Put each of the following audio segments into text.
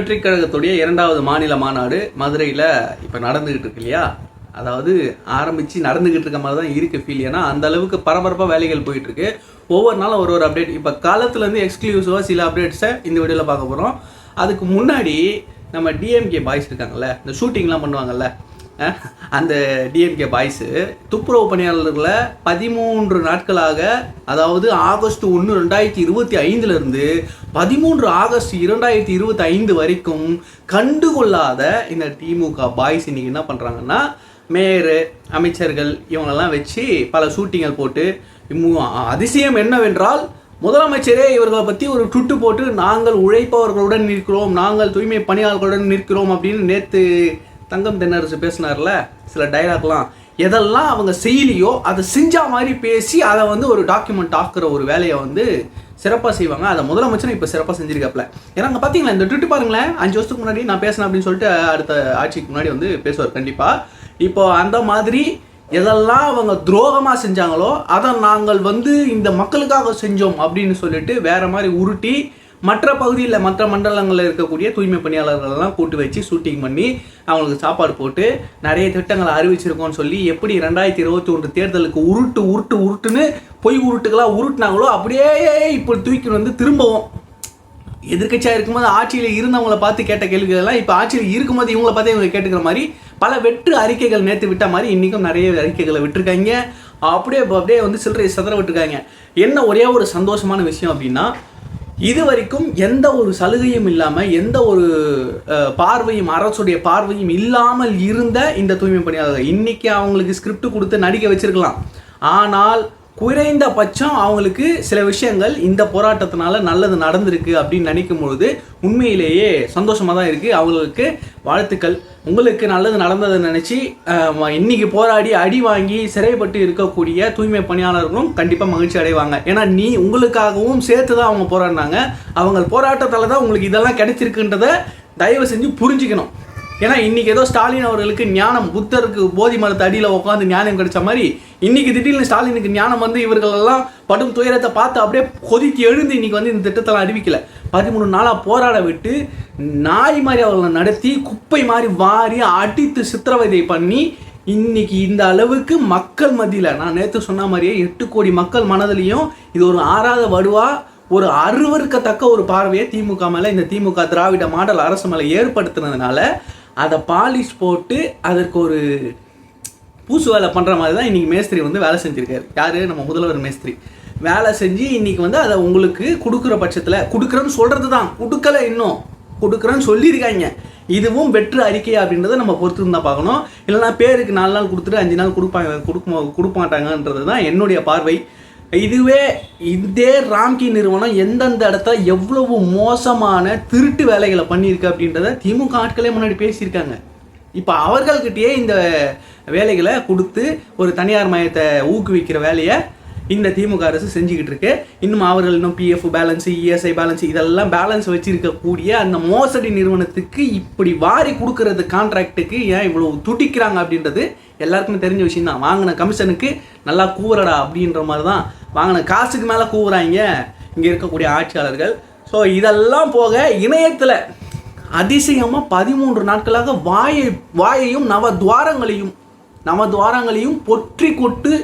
வெற்றி கழகத்துடைய 2வது மாநில மாநாடு மதுரையில் இப்போ நடந்துகிட்டு இருக்கு இல்லையா. அதாவது ஆரம்பித்து நடந்துகிட்டு இருக்க மாதிரி தான் இருக்குது ஃபீல். ஏன்னா அந்த அளவுக்கு பரபரப்பாக வேலைகள் போயிட்டுருக்கு. ஒவ்வொரு நாளும் ஒரு அப்டேட். இப்போ காலத்துலேருந்து எக்ஸ்க்ளூசிவாக சில அப்டேட்ஸை இந்த வீடியோவில் பார்க்க போகிறோம். அதுக்கு முன்னாடி நம்ம டிஎம்கே பாய்ஸ் இருக்காங்கல்ல, இந்த ஷூட்டிங்லாம் பண்ணுவாங்கல்ல, அந்த டிஎம்கே பாய்ஸு துப்புரவு பணியாளர்களை 13 நாட்களாக, அதாவது ஆகஸ்ட் 1, 2025 13 ஆகஸ்ட் 2025 வரைக்கும் கண்டுகொள்ளாத இந்த திமுக பாய்ஸ் இன்னைக்கு என்ன பண்ணுறாங்கன்னா, மேயரு, அமைச்சர்கள் இவங்களெல்லாம் வச்சு பல ஷூட்டிங்கள் போட்டு, அதிசயம் என்னவென்றால் முதலமைச்சரே இவர்களை பற்றி ஒரு ட்விட்டு போட்டு, நாங்கள் உழைப்பவர்களுடன் நிற்கிறோம், நாங்கள் தூய்மை பணியாளர்களுடன் நிற்கிறோம் அப்படின்னு நேற்று தங்கம் தென்னரசு பேசினார்ல, சில டைலாக்லாம் எதெல்லாம் அவங்க செய்யலையோ அதை செஞ்சா மாதிரி பேசி அதை ஒரு டாக்குமெண்ட் ஆக்குற ஒரு வேலையை சிறப்பாக செய்வாங்க. அதை முதலமைச்சர் இப்போ சிறப்பாக செஞ்சிருக்காப்ல. ஏன்னா அங்கே பார்த்தீங்களா, இந்த ட்விட்டு பாருங்களேன், 5 வருஷத்துக்கு முன்னாடி நான் பேசினேன் அப்படின்னு சொல்லிட்டு அடுத்த ஆட்சிக்கு முன்னாடி பேசுவார் கண்டிப்பாக. இப்போ அந்த மாதிரி எதெல்லாம் அவங்க துரோகமாக செஞ்சாங்களோ அதை நாங்கள் இந்த மக்களுக்காக செஞ்சோம் அப்படின்னு சொல்லிட்டு வேற மாதிரி உருட்டி மற்ற பகுதியில் மற்ற மண்டலங்களில் இருக்கக்கூடிய தூய்மை பணியாளர்களெல்லாம் கூட்டு வச்சு ஷூட்டிங் பண்ணி அவங்களுக்கு சாப்பாடு போட்டு நிறைய திட்டங்களை அறிவிச்சிருக்கோம்னு சொல்லி எப்படி 2021 தேர்தலுக்கு உருட்டுன்னு பொய் உருட்டுகளாக உருட்டுனாங்களோ அப்படியே இப்போ தூக்கி திரும்பவும் எதிர்கட்சியாக இருக்கும்போது ஆட்சியில் இருந்தவங்களை பார்த்து கேட்ட கேள்விகளெல்லாம் இப்போ ஆட்சியில் இருக்கும்போது இவங்களை பார்த்து இவங்க கேட்டுக்கிற மாதிரி பல வெற்று அறிக்கைகள் நேற்று விட்ட மாதிரி இன்றைக்கும் நிறைய அறிக்கைகளை விட்டுருக்காங்க. அப்படியே சில்லறை சதற விட்டுருக்காங்க. என்ன ஒரே ஒரு சந்தோஷமான விஷயம் அப்படின்னா, இது வரைக்கும் எந்த ஒரு சலுகையும் இல்லாமல், எந்த ஒரு பார்வையும், அரசுடைய பார்வையும் இல்லாமல் இருந்த இந்த தூய்மை பணியாளர்கள் இன்னைக்கு அவங்களுக்கு ஸ்கிரிப்ட் கொடுத்து நடிக்க வச்சிருக்கலாம். ஆனால் குறைந்தபட்சம் அவங்களுக்கு சில விஷயங்கள் இந்த போராட்டத்தினால நல்லது நடந்திருக்கு அப்படின்னு நினைக்கும் பொழுது உண்மையிலேயே சந்தோஷமாக தான் இருக்குது. அவங்களுக்கு வாழ்த்துக்கள். உங்களுக்கு நல்லது நடந்ததை நினச்சி இன்னைக்கு போராடி அடி வாங்கி சிறைப்பட்டு இருக்கக்கூடிய தூய்மை பணியாளர்களும் கண்டிப்பாக மகிழ்ச்சி அடைவாங்க. ஏன்னா உங்களுக்காகவும் சேர்த்து தான் அவங்க போராடினாங்க. அவங்க போராட்டத்தால் தான் உங்களுக்கு இதெல்லாம் கிடைச்சிருக்குன்றதை தயவு செஞ்சு புரிஞ்சுக்கணும். ஏன்னா இன்றைக்கி ஏதோ ஸ்டாலின் அவர்களுக்கு ஞானம், புத்தருக்கு போதி மரத்து அடியில் உட்காந்து ஞானம் கிடைச்ச மாதிரி இன்றைக்கி திடீர்னு ஸ்டாலினுக்கு ஞானம் இவர்களெல்லாம் படும் துயரத்தை பார்த்து அப்படியே கொதித்து எழுந்து இன்றைக்கி இந்த திட்டத்தெல்லாம் அறிவிக்கலை. 13 நாளாக போராட விட்டு நாய் மாதிரி அவர்களை நடத்தி குப்பை மாதிரி வாரி அடித்து சித்திரவதை பண்ணி இன்னைக்கு இந்த அளவுக்கு மக்கள் மத்தியில், நான் நேற்று சொன்ன மாதிரியே 8 கோடி மக்கள் மனதிலையும் இது ஒரு ஆறாத வடுவா, ஒரு அருவருக்கத்தக்க ஒரு பார்வையை திமுக மேலே, இந்த திமுக திராவிட மாடல் அரசு மேலே ஏற்படுத்தினதுனால அதை பாலிஷ் போட்டு அதற்கு ஒரு பூசு வேலை பண்ணுற மாதிரி தான் இன்றைக்கி மேஸ்திரி வேலை செஞ்சுருக்காரு. யார்? நம்ம முதல்வர் மேஸ்திரி வேலை செஞ்சு இன்றைக்கி அதை உங்களுக்கு கொடுக்குற பட்சத்தில், கொடுக்குறேன்னு சொல்கிறது தான், கொடுக்கலை, இன்னும் கொடுக்குறேன்னு சொல்லியிருக்காங்க. இதுவும் வெற்று அறிக்கை அப்படின்றத நம்ம பொறுத்து இருந்தால் பார்க்கணும். இல்லைனா பேருக்கு 4 நாள் கொடுத்துட்டு 5 நாள் கொடுக்க மாட்டாங்கன்றது தான் என்னுடைய பார்வை. இதுவே இதே ராம்கி நிறுவனம் எந்தெந்த இடத்துல எவ்வளவு மோசமான திருட்டு வேலைகளை பண்ணியிருக்கு அப்படின்றத திமுக ஆட்களே முன்னாடி பேசியிருக்காங்க. இப்போ அவர்கள்கிட்டயே இந்த வேலைகளை கொடுத்து ஒரு தனியார் மயத்தை ஊக்குவிக்கிற வேலையை இந்த திமுக அரசு செஞ்சுக்கிட்டு இருக்கு. இன்னும் அவர்கள் இன்னும் பிஎஃப் பேலன்ஸு, இஎஸ்ஐ பேலன்ஸு இதெல்லாம் பேலன்ஸ் வச்சுருக்கக்கூடிய அந்த மோசடி நிறுவனத்துக்கு இப்படி வாரி கொடுக்கறது கான்ட்ராக்டுக்கு ஏன் இவ்வளோ துடிக்கிறாங்க அப்படின்றது எல்லாருக்குமே தெரிஞ்ச விஷயம் தான். வாங்கின கமிஷனுக்கு நல்லா கூவுறடா அப்படின்ற மாதிரி தான் வாங்கின காசுக்கு மேலே கூவுறாங்க இங்கே இருக்கக்கூடிய ஆட்சியாளர்கள். ஸோ இதெல்லாம் போக இணையத்தில் அதிசயமாக 13 நாட்களாக வாயையும் நவத்வாரங்களையும் பொற்றி கொட்டு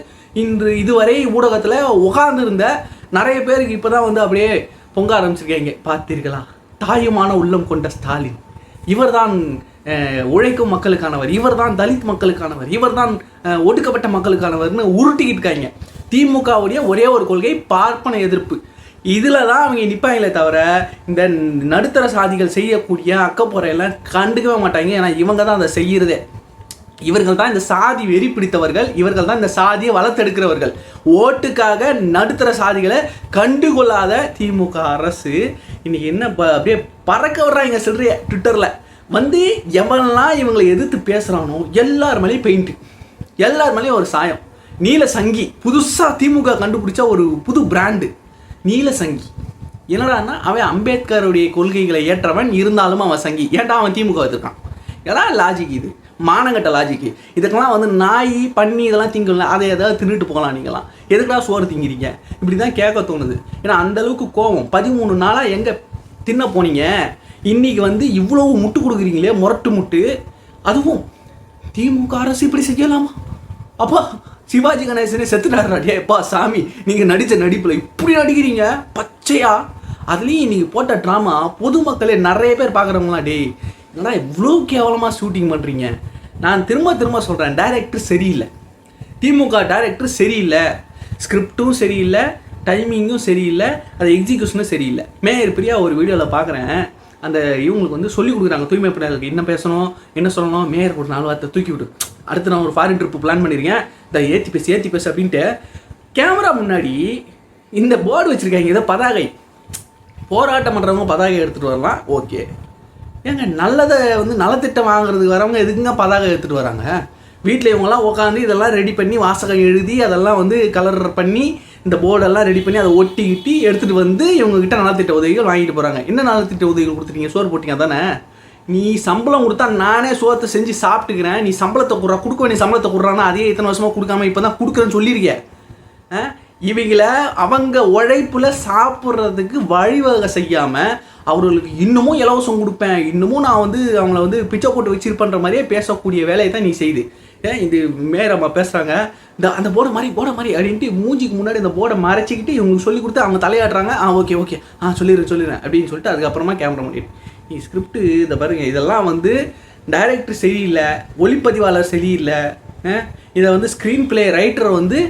இன்று இதுவரை ஊடகத்தில் உட்கார்ந்துருந்த நிறைய பேருக்கு இப்போ தான் அப்படியே பொங்க ஆரம்பிச்சிருக்கீங்க. பார்த்தீர்களா, தாயுமான உள்ளம் கொண்ட ஸ்டாலின், இவர் தான் உழைக்கும் மக்களுக்கானவர், இவர் தான் தலித் மக்களுக்கானவர், இவர் தான் ஒடுக்கப்பட்ட மக்களுக்கானவர்னு உருட்டிக்கிட்டு இருக்காங்க. திமுகவுடைய ஒரே ஒரு கொள்கை பார்ப்பன எதிர்ப்பு. இதில் தான் அவங்க நிற்பாங்களே தவிர இந்த நடுத்தர சாதிகள் செய்யக்கூடிய அக்கப்போரையெல்லாம் கண்டுக்கவே மாட்டாங்க. ஏன்னா இவங்க தான் அதை செய்கிறதே. இவர்கள் தான் இந்த சாதி வெறி பிடித்தவர்கள், இவர்கள் தான் இந்த சாதியை வளர்த்தெடுக்கிறவர்கள். ஓட்டுக்காக நடுத்தர சாதிகளை கண்டுகொள்ளாத திமுக அரசு இன்னைக்கு என்ன அப்படியே பறக்க விடுறாங்க சில்லறைய. ட்விட்டரில் எவனெல்லாம் இவங்களை எதிர்த்து பேசுகிறானோ எல்லார் மேலேயும் பெயிண்ட்டு, எல்லார் மேலேயும் ஒரு சாயம். நீல சங்கி புதுசாக திமுக கண்டுபிடிச்சா ஒரு புது பிராண்டு நீல சங்கி. என்னடான்னா அவன் அம்பேத்கருடைய கொள்கைகளை ஏற்றவன், இருந்தாலும் அவன் சங்கி. ஏன்டா அவன் திமுக வச்சுருக்கான்? ஏன்னா லாஜிக் இது, மானங்கட்ட லாஜிக்கு. இதுக்கெல்லாம் நாய் பண்ணி இதெல்லாம் திங்கலாம், அதை ஏதாவது தின்னுட்டு போகலாம். நீங்களாம் எதுக்குடா சோறு திங்கிறீங்க? இப்படி தான் கேட்க தோணுது. ஏன்னா அந்தளவுக்கு கோவம். 13 நாளாக எங்கே தின்ன போனீங்க? இன்றைக்கி வந்து இவ்வளோ முட்டு கொடுக்குறீங்களே, முரட்டு முட்டு. அதுவும் திமுக அரசு இப்படி செய்யலாமா? அப்பா சிவாஜி கணேசனே செத்துட்டாருடா. அப்பா சாமி, நீங்கள் நடித்த நடிப்பில் இப்படி நடிக்கிறீங்க பச்சையா. அதுலேயும் இன்றைக்கி போட்ட ட்ராமா பொதுமக்களே நிறைய பேர் பார்க்குறவங்களாம், டேய் என்னடா இவ்வளோ கேவலமாக ஷூட்டிங் பண்ணுறீங்க. நான் திரும்ப சொல்கிறேன், டைரக்டர் சரியில்லை, திமுக டைரக்டர் சரியில்லை, ஸ்கிரிப்டும் சரியில்லை, டைமிங்கும் சரியில்லை, அது எக்ஸிக்யூஷனும் சரியில்லை. மேயர் பிரியா ஒரு வீடியோவில் பார்க்குறேன், அந்த இவங்களுக்கு வந்து சொல்லிக் கொடுக்குறாங்க தூய்மை பணியாளர்களுக்கு என்ன பேசணும் என்ன சொல்லணும். மேயர் ஒரு 4 வார்த்தை தூக்கி விட்டு, அடுத்து நான் ஒரு ஃபாரின் ட்ரிப்பு பிளான் பண்ணியிருக்கேன், இதை ஏற்றி பேசு அப்படின்ட்டு கேமரா முன்னாடி இந்த போர்டு வச்சுருக்காங்க. இதை பதாகை, போராட்டம் பண்ணுறவங்க பதாகை எடுத்துகிட்டு வரலாம், ஓகே. ஏங்க நல்லதை வந்து நலத்திட்டம் வாங்குறதுக்கு வரவங்க எதுக்குங்க பதாகை எடுத்துகிட்டு வராங்க? வீட்டில் இவங்கெல்லாம் உட்காந்து இதெல்லாம் ரெடி பண்ணி வாசகம் எழுதி அதெல்லாம் வந்து கலர் பண்ணி இந்த போர்டெல்லாம் ரெடி பண்ணி அதை ஒட்டிக்கிட்டு எடுத்துகிட்டு வந்து இவங்ககிட்ட நலத்திட்ட உதவிகள் வாங்கிட்டு போகிறாங்க. என்ன நலத்திட்ட உதவிகள் கொடுத்துட்டீங்க? சோறு போட்டிங்க தானே. நீ சம்பளம் கொடுத்தா நானே சோத்தை செஞ்சு சாப்பிட்டுக்கிறேன், நீ சம்பளத்தை கொடுக்க வேண்டிய சம்பளத்தை கொடுறான்னா அதே இத்தனை வருஷமாக கொடுக்காம இப்போ தான் கொடுக்குறேன்னு சொல்லியிருக்கேன். இவங்களை அவங்க உழைப்பில் சாப்பிட்றதுக்கு வழிவகை செய்யாமல் அவர்களுக்கு இன்னமும் இலவசம் கொடுப்பேன், இன்னமும் நான் வந்து அவங்கள வந்து பிச்சை போட்டு வச்சிருப்பேன்ற மாதிரியே பேசக்கூடிய வேலையை தான் நீ செய்து. இது மேரம்மா பேசுகிறாங்க, அந்த போர்டை மாதிரி அப்படின்ட்டு மூஞ்சிக்கு முன்னாடி இந்த போர்டை மறைச்சிக்கிட்டு இவங்களுக்கு சொல்லி கொடுத்து அவங்க தலையாடுறாங்க. ஓகே சொல்லிடுறேன் அப்படின்னு சொல்லிட்டு அதுக்கப்புறமா கேமரா பண்ணிட்டு நீ ஸ்கிரிப்ட் இதை பாருங்கள். இதெல்லாம் வந்து டைரக்டர் சரியில்லை, ஒளிப்பதிவாளர் சரியில்லை, இதை வந்து ஸ்க்ரீன் பிளே ரைட்டரை வந்து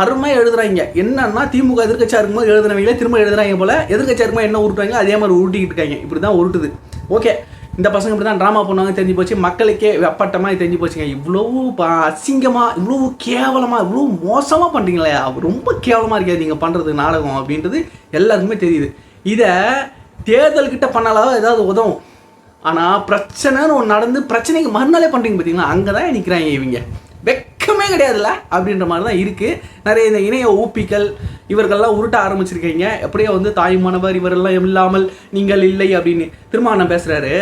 அருமையாக எழுதுறாங்க. என்னன்னா திமுக எதிர்கட்சியாக இருக்கும்போது எழுதுனவங்களே திரும்ப எழுதுறாங்க போல், எதிர்கட்சியாக இருக்கும்போது என்ன உருட்டுறாங்க அதே மாதிரி உருட்டிக்கிட்டு இருக்காங்க. இப்படி தான் உருட்டுது. ஓகே, இந்த பசங்க இப்படி தான் ட்ராமா பண்ணுவாங்க தெரிஞ்சு போச்சு, மக்களுக்கே வெப்பட்டமாக தெரிஞ்சு போச்சுங்க. இவ்வளவு அசிங்கமாக, இவ்வளவு கேவலமாக, இவ்வளோ மோசமாக பண்ணுறீங்களே, ரொம்ப கேவலமாக இருக்காது நீங்கள் பண்ணுறது நாடகம் அப்படின்றது எல்லாருக்குமே தெரியுது. இதை தேர்தல்கிட்ட பண்ணாலாவது ஏதாவது உதவும். ஆனால் பிரச்சனைன்னு ஒன்று நடந்து பிரச்சனைக்கு மறுநாளே பண்ணுறீங்க பார்த்தீங்களா, அங்கே தான் நிற்கிறாங்க இவங்க. வெக்கமே கிடையாதுல்ல அப்படின்ற மாதிரி தான் இருக்குது. நிறைய இந்த இணைய ஊப்பிகள் இவர்கள்லாம் உருட்ட ஆரம்பிச்சிருக்கீங்க. எப்படியோ வந்து தாயுமானவர் இவரெல்லாம் இல்லாமல் நீங்கள் இல்லை அப்படின்னு திருமாவளவன் பேசுகிறாரு.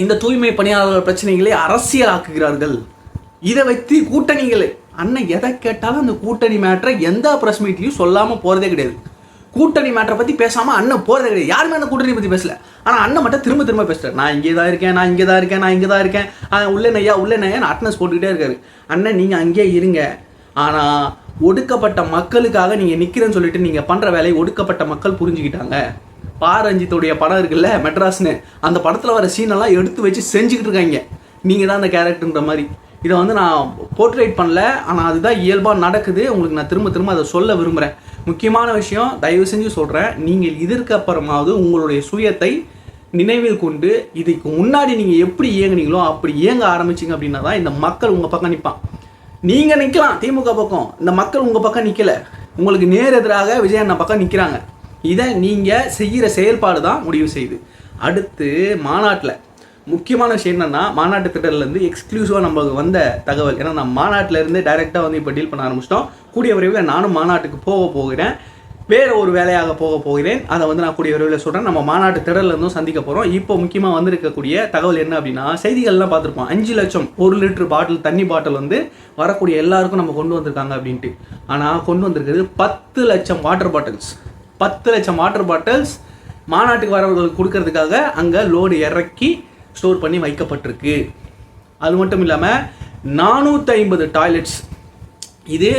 இந்த தூய்மை பணியாளர்கள் பிரச்சனைகளை அரசியலாக்குகிறார்கள். இதை வைத்து கூட்டணிகளை அண்ணன் எதை கேட்டாலும் அந்த கூட்டணி மேட்டரை எந்த ப்ரெஸ் மீட்லையும் சொல்லாமல் போகிறதே கிடையாது. கூட்டணி மேட்டரை பற்றி பேசாமல் அண்ணன் போகிறதே கிடையாது. யாருமே அந்த கூட்டணி பற்றி பேசல. ஆனால் அண்ணன் மட்டும் திரும்ப பேசுகிறார், நான் இங்கே தான் இருக்கேன், நான் இங்கே தான் இருக்கேன், உள்ளே நையா அட்டனன்ஸ் போட்டுக்கிட்டே இருக்காரு. அண்ணன் நீங்கள் அங்கேயே இருங்க, ஆனால் ஒடுக்கப்பட்ட மக்களுக்காக நீங்கள் நிற்கிறேன்னு சொல்லிட்டு நீங்கள் பண்ணுற வேலையை ஒடுக்கப்பட்ட மக்கள் புரிஞ்சுக்கிட்டாங்க. பாரஞ்சித்துடைய படம் இருக்குல்ல மெட்ராஸ்னு, அந்த படத்தில் வர சீனெல்லாம் எடுத்து வச்சு செஞ்சுக்கிட்டு இருக்காங்க. நீங்கள் தான் அந்த கேரக்டர்ன்ற மாதிரி. இதை வந்து நான் போர்ட்ரேட் பண்ணல, ஆனால் அதுதான் இயல்பாக நடக்குது. உங்களுக்கு நான் திரும்ப அதை சொல்ல விரும்புகிறேன். முக்கியமான விஷயம், தயவு செஞ்சு சொல்கிறேன், நீங்கள் இதற்கு அப்புறமாவது உங்களுடைய சுயத்தை நினைவில் கொண்டு இதுக்கு முன்னாடி நீங்கள் எப்படி இயங்குனீங்களோ அப்படி இயங்க ஆரம்பிச்சிங்க அப்படின்னா தான் இந்த மக்கள் உங்கள் பக்கம் நிற்பான். நீங்கள் நிற்கலாம் திமுக பக்கம், இந்த மக்கள் உங்கள் பக்கம் நிற்கலை, உங்களுக்கு நேர் எதிராக விஜயண்ணா பக்கம் நிற்கிறாங்க. இதை நீங்கள் செய்கிற செயல்பாடு தான் முடிவு செய்யுது. அடுத்து மாநாட்டில் முக்கியமான விஷயம் என்னென்னா, மாநாட்டு திட்டத்துலேருந்து எக்ஸ்க்ளூசிவாக நம்மளுக்கு வந்த தகவல். ஏன்னா நம்ம மாநாட்டிலேருந்து டைரெக்டாக வந்து இப்போ டீல் பண்ண ஆரம்பிச்சிட்டோம். கூடிய விரைவில் நானும் மாநாட்டுக்கு போகிறேன், வேறு ஒரு வேலையாக போகிறேன். அதை வந்து நான் கூடிய விரைவில் சொல்கிறேன். நம்ம மாநாட்டு திடல்லேருந்தும் சந்திக்க போகிறோம். இப்போ முக்கியமாக வந்திருக்கக்கூடிய தகவல் என்ன அப்படின்னா, செய்திகள்லாம் பார்த்துருப்போம், 5 லட்சம் 1 லிட்டர் பாட்டில் தண்ணி பாட்டில் வந்து வரக்கூடிய எல்லாருக்கும் நம்ம கொண்டு வந்திருக்காங்க அப்படின்ட்டு. ஆனால் கொண்டு வந்திருக்கிறது 10 லட்சம் வாட்டர் பாட்டில்ஸ். 10 லட்சம் வாட்டர் பாட்டில்ஸ் மாநாட்டுக்கு வரவர்களுக்கு கொடுக்கறதுக்காக அங்கே லோடு இறக்கி ஸ்டோர் பண்ணி வைக்கப்பட்டிருக்கு. அது மட்டும் இல்லாமல் 450 டாய்லெட்ஸ். இது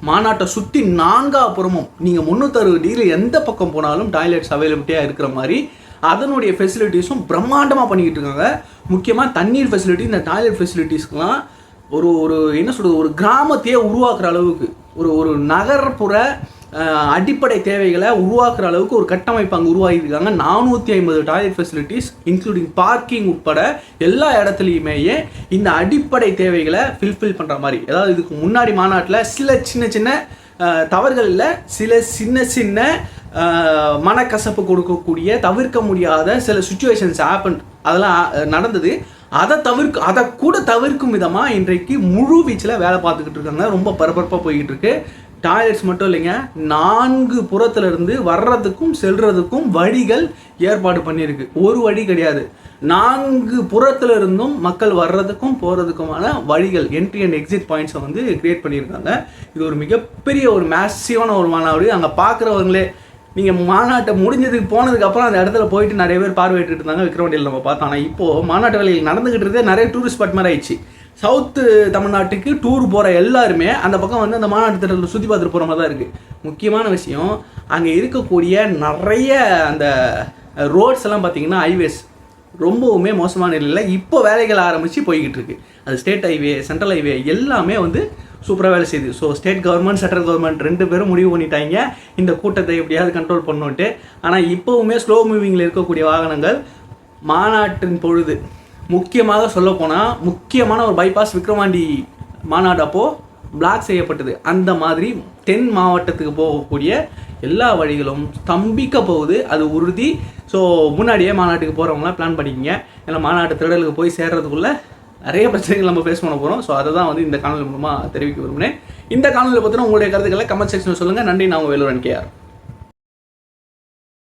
மாநாட்டை சுற்றி 4புறமும் நீங்கள் 360 டிகிரி எந்த பக்கம் போனாலும் டாய்லெட்ஸ் அவைலபிலிட்டியாக இருக்கிற மாதிரி அதனுடைய ஃபெசிலிட்டிஸும் பிரம்மாண்டமாக பண்ணிக்கிட்டு இருக்காங்க. முக்கியமாக தண்ணீர் ஃபெசிலிட்டி, இந்த டாய்லெட் ஃபெசிலிட்டிஸ்க்கெலாம் ஒரு என்ன சொல்கிறது, ஒரு கிராமத்தையே உருவாக்குற அளவுக்கு ஒரு நகர்ப்புற அடிப்படை தேவைகளை உருவாக்குற அளவுக்கு ஒரு கட்டமைப்பு அங்கே உருவாகியிருக்காங்க. 450 டாய்லெட் ஃபெசிலிட்டிஸ் இன்க்ளூடிங் பார்க்கிங் உட்பட எல்லா இடத்துலையுமே இந்த அடிப்படை தேவைகளை ஃபில்ஃபில் பண்ணுற மாதிரி. அதாவது இதுக்கு முன்னாடி மாநாட்டில் சில சின்ன தவறுகள் இல்லை, சில சின்ன மனக்கசப்பு கொடுக்கக்கூடிய தவிர்க்க முடியாத சில சுச்சுவேஷன்ஸ் ஹேப்பன், அதெல்லாம் நடந்தது. அதை கூட தவிர்க்கும் விதமாக இன்றைக்கு முழு வீச்சில் வேலை பார்த்துக்கிட்டு இருக்காங்க. ரொம்ப பரபரப்பாக போய்கிட்டு இருக்கு. டாய்லெட்ஸ் மட்டும் இல்லைங்க, 4 புறத்துலேருந்து வர்றதுக்கும் செல்றதுக்கும் வழிகள் ஏற்பாடு பண்ணியிருக்கு. ஒரு வழி கிடையாது, 4 புறத்துல இருந்தும் மக்கள் வர்றதுக்கும் போகிறதுக்குமான வழிகள், என்ட்ரி அண்ட் எக்ஸிட் பாயிண்ட்ஸை வந்து கிரியேட் பண்ணியிருக்காங்க. இது ஒரு மிகப்பெரிய ஒரு மேசிவான ஒரு மாநாடு. அங்கே பார்க்குறவங்களே நீங்கள் மாநாட்டை முடிஞ்சதுக்கு போனதுக்கப்புறம் அந்த இடத்துல போயிட்டு நிறைய பேர் பார்வையிட்டு இருந்தாங்க விக்ரவாண்டியில் நம்ம பார்த்தோம். ஆனால் இப்போது மாநாட்டு வேலைகள் நடந்துகிட்டு இருந்தே நிறைய டூரிஸ்ட் ஸ்பாட் மாதிரி ஆயிடுச்சு. சவுத்து தமிழ்நாட்டுக்கு டூர் போகிற எல்லாருமே அந்த பக்கம் வந்து அந்த மாநாட்டு திட்டத்தில் சுற்றி பார்த்துட்டு போகிற மாதிரி தான் இருக்குது. முக்கியமான விஷயம், அங்கே இருக்கக்கூடிய நிறைய அந்த ரோட்ஸ் எல்லாம் பார்த்தீங்கன்னா ஹைவேஸ் ரொம்பவுமே மோசமான நிலையில் இப்போ வேலைகள் ஆரம்பித்து போய்கிட்டு இருக்கு. அது ஸ்டேட் ஹைவே, சென்ட்ரல் ஹைவே எல்லாமே வந்து சூப்பராக வேலை செய்யுது. So state government, central government 2 பேரும் முடிவு பண்ணிட்டாங்க இந்த கூட்டத்தை எப்படியாவது கண்ட்ரோல் பண்ணோன்ட்டு. ஆனால் இப்போவுமே ஸ்லோ மூவிங்கில் இருக்கக்கூடிய வாகனங்கள் மாநாட்டின் பொழுது, முக்கியமாக சொல்லப்போனால் முக்கியமான ஒரு பைபாஸ் விக்ரவாண்டி மாநாடு அப்போது பிளாக் செய்யப்பட்டது. அந்த மாதிரி தென் மாவட்டத்துக்கு போகக்கூடிய எல்லா வழிகளும் ஸ்தம்பிக்க போகுது, அது உறுதி. ஸோ முன்னாடியே மாநாட்டுக்கு போகிறவங்களாம் பிளான் பண்ணிக்கங்க. ஏன்னா மாநாட்டு திடலுக்கு போய் சேர்றதுக்குள்ளே நிறைய பிரச்சனைகள் நம்ம ஃபேஸ் பண்ண போகிறோம். ஸோ அதை தான் வந்து இந்த காணொலி மூலமாக தெரிவிக்க விரும்பினேன். இந்த காணொலியை பற்றின உங்களுடைய கருத்துக்களை கமெண்ட் செக்ஷனில் சொல்லுங்கள். நன்றி. நான் உங்கள் வேலூரன் கேஆர்.